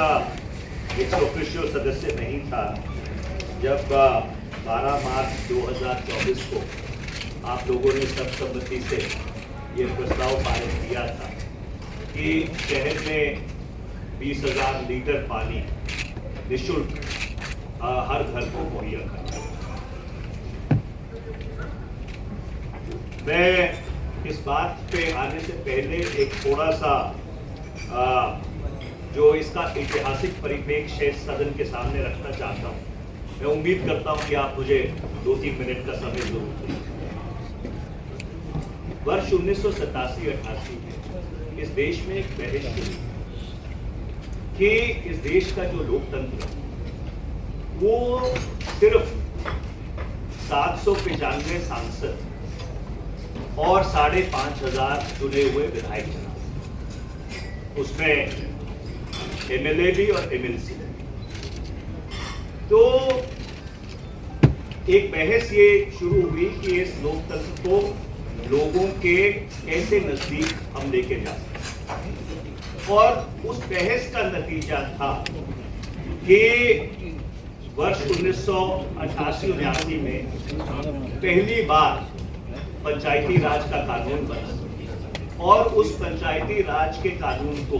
एक ऑफिशियल सदस्य नहीं था जब 12 मार्च 2024 को आप लोगों ने सर्वसम्मति से ये प्रस्ताव पारित किया था कि शहर में 20,000 लीटर पानी निःशुल्क हर घर को मुहैया करना। मैं इस बात पे आने से पहले एक थोड़ा सा जो इसका ऐतिहासिक परिप्रेक्ष्य सदन के सामने रखना चाहता हूँ। मैं उम्मीद करता हूँ कि आप मुझे 2-3 मिनट का समय जरूर दें। वर्ष 1987-88 में इस देश में एक बहस शुरू कि इस देश का जो लोकतंत्र वो सिर्फ 795 सांसद और 5,500 चुने हुए विधायक चुनाव, उसमें एमएलए भी और एमएलसी। तो एक बहस ये शुरू हुई कि इस लोकतंत्र को लोगों के कैसे नजदीक हम लेके जा सकते हैं, और उस बहस का नतीजा था कि वर्ष 1988-89 में पहली बार पंचायती राज का कानून बना और उस पंचायती राज के कानून को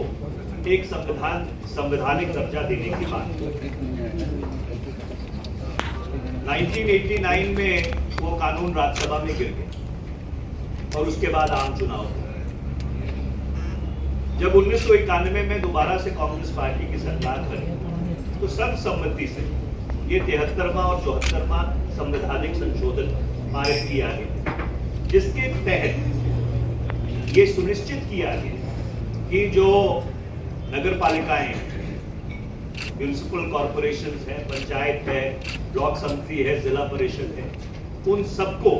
एक संवैधानिक दर्जा देने की बात। 1989 में वो कानून राज्यसभा में गिर गया और उसके बाद आम चुनाव हुआ। जब 1991 में दोबारा से कांग्रेस पार्टी की सरकार बनी तो सर्वसम्मति से ये 73वां और 74वां संवैधानिक संशोधन पारित किया गया, जिसके तहत ये सुनिश्चित किया गया कि जो नगर पालिकाएं, म्यूनिसिपल कॉरपोरेशन है, पंचायत है, ब्लॉक समिति है, जिला परिषद है, उन सबको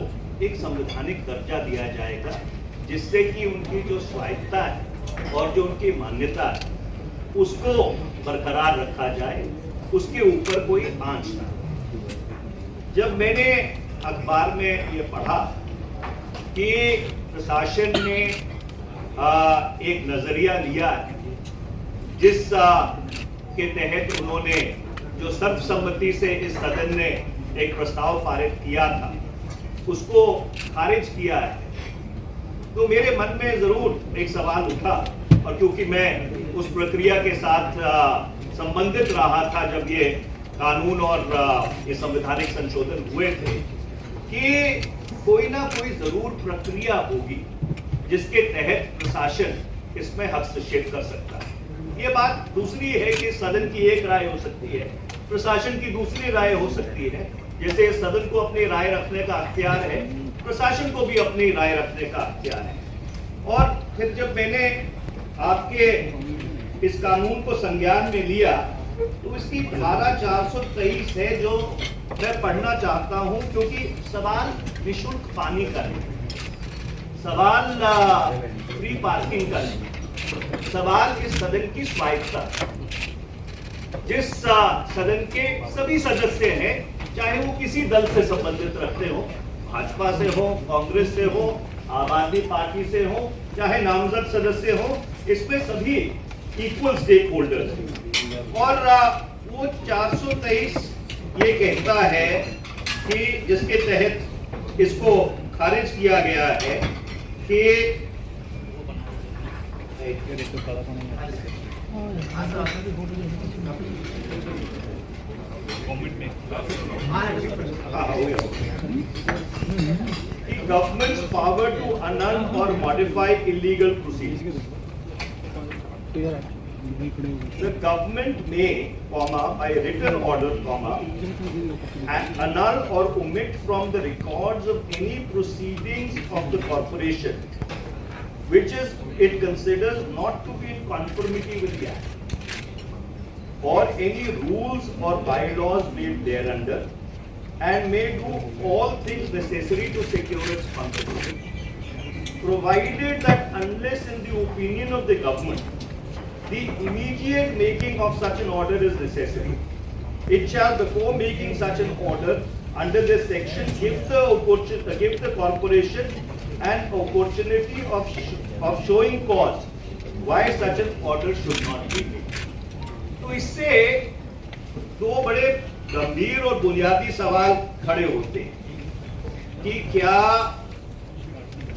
एक संवैधानिक दर्जा दिया जाएगा, जिससे कि उनकी जो स्वायत्ता है और जो उनकी मान्यता है उसको बरकरार रखा जाए, उसके ऊपर कोई आंच ना। जब मैंने अखबार में ये पढ़ा कि प्रशासन ने एक नजरिया लिया है जिस के तहत उन्होंने जो सर्वसम्मति से इस सदन ने एक प्रस्ताव पारित किया था उसको खारिज किया है, तो मेरे मन में जरूर एक सवाल उठा। और क्योंकि मैं उस प्रक्रिया के साथ संबंधित रहा था जब ये कानून और ये संवैधानिक संशोधन हुए थे, कि कोई ना कोई जरूर प्रक्रिया होगी जिसके तहत प्रशासन इसमें हस्तक्षेप कर सकता है। ये बात दूसरी है कि सदन की एक राय हो सकती है, प्रशासन की दूसरी राय हो सकती है। जैसे सदन को अपनी राय रखने का अख्तियार है, प्रशासन को भी अपनी राय रखने का अख्तियार है। और फिर जब मैंने आपके इस कानून को संज्ञान में लिया तो इसकी धारा 423 है जो मैं पढ़ना चाहता हूं, क्योंकि सवाल निःशुल्क पानी का है, सवाल फ्री पार्किंग का है, सवाल इस सदन की स्वायत्ता। जिस सदन के सभी सदस्य हैं, चाहे वो किसी दल से संबंधित रखते हो, भाजपा से हो, कांग्रेस से हो, आम आदमी पार्टी से हो, चाहे नामजद सदस्य हो, इसमें सभी इक्वल स्टेक होल्डर्स हैं। और वो 423 ये कहता है कि जिसके तहत इसको खारिज किया गया है कि government's power to annul or modify illegal proceedings. The government may, by written order, annul or omit from the records of any proceedings of the corporation which is it considers not to be in conformity with the Act, or any rules or bylaws made thereunder, and may do all things necessary to secure its functioning, provided that unless in the opinion of the government the immediate making of such an order is necessary, it shall, before making such an order under this section, give the corporation an opportunity of showing cause why such an order should not be made. तो इससे दो बड़े गंभीर और बुनियादी सवाल खड़े होते हैं कि क्या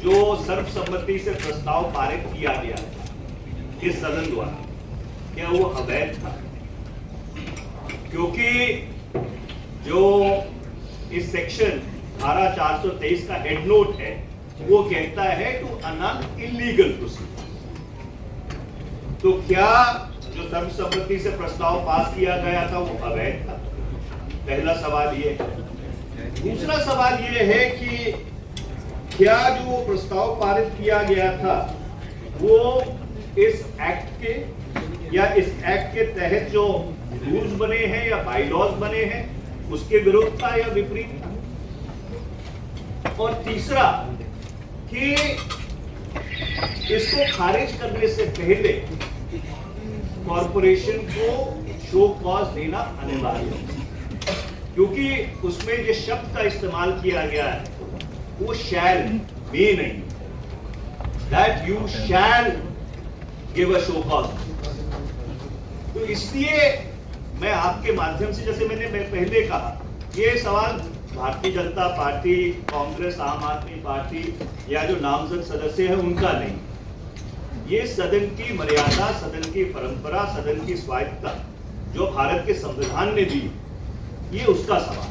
जो सर्वसम्मति से प्रस्ताव पारित किया गया इस सदन द्वारा, क्या वो अवैध था? क्योंकि जो इस सेक्शन धारा 423 का हेड नोट है वो कहता है टू अन इलीगल प्रोसीजर। तो क्या जो सर्वसम्मति से प्रस्ताव पास किया गया था वो अवैध था? पहला सवाल ये है। दूसरा सवाल ये है कि क्या जो प्रस्ताव पारित किया गया था वो इस एक्ट के या इस एक्ट के तहत जो रूल्स बने हैं या बाईलॉज बने हैं उसके विरुद्ध था या विपरीत था? और तीसरा कि इसको खारिज करने से पहले कॉरपोरेशन को शो कॉज देना अनिवार्य है, क्योंकि उसमें जो शब्द का इस्तेमाल किया गया है वो शैल में नहीं, that you shall give a show cause. तो इसलिए मैं आपके माध्यम से, जैसे मैंने पहले कहा, ये सवाल भारतीय जनता पार्टी, कांग्रेस, आम आदमी पार्टी या जो नामजद सदस्य हैं उनका नहीं, ये सदन की मर्यादा, सदन की परंपरा, सदन की स्वायत्तता जो भारत के संविधान ने दी, ये उसका सवाल।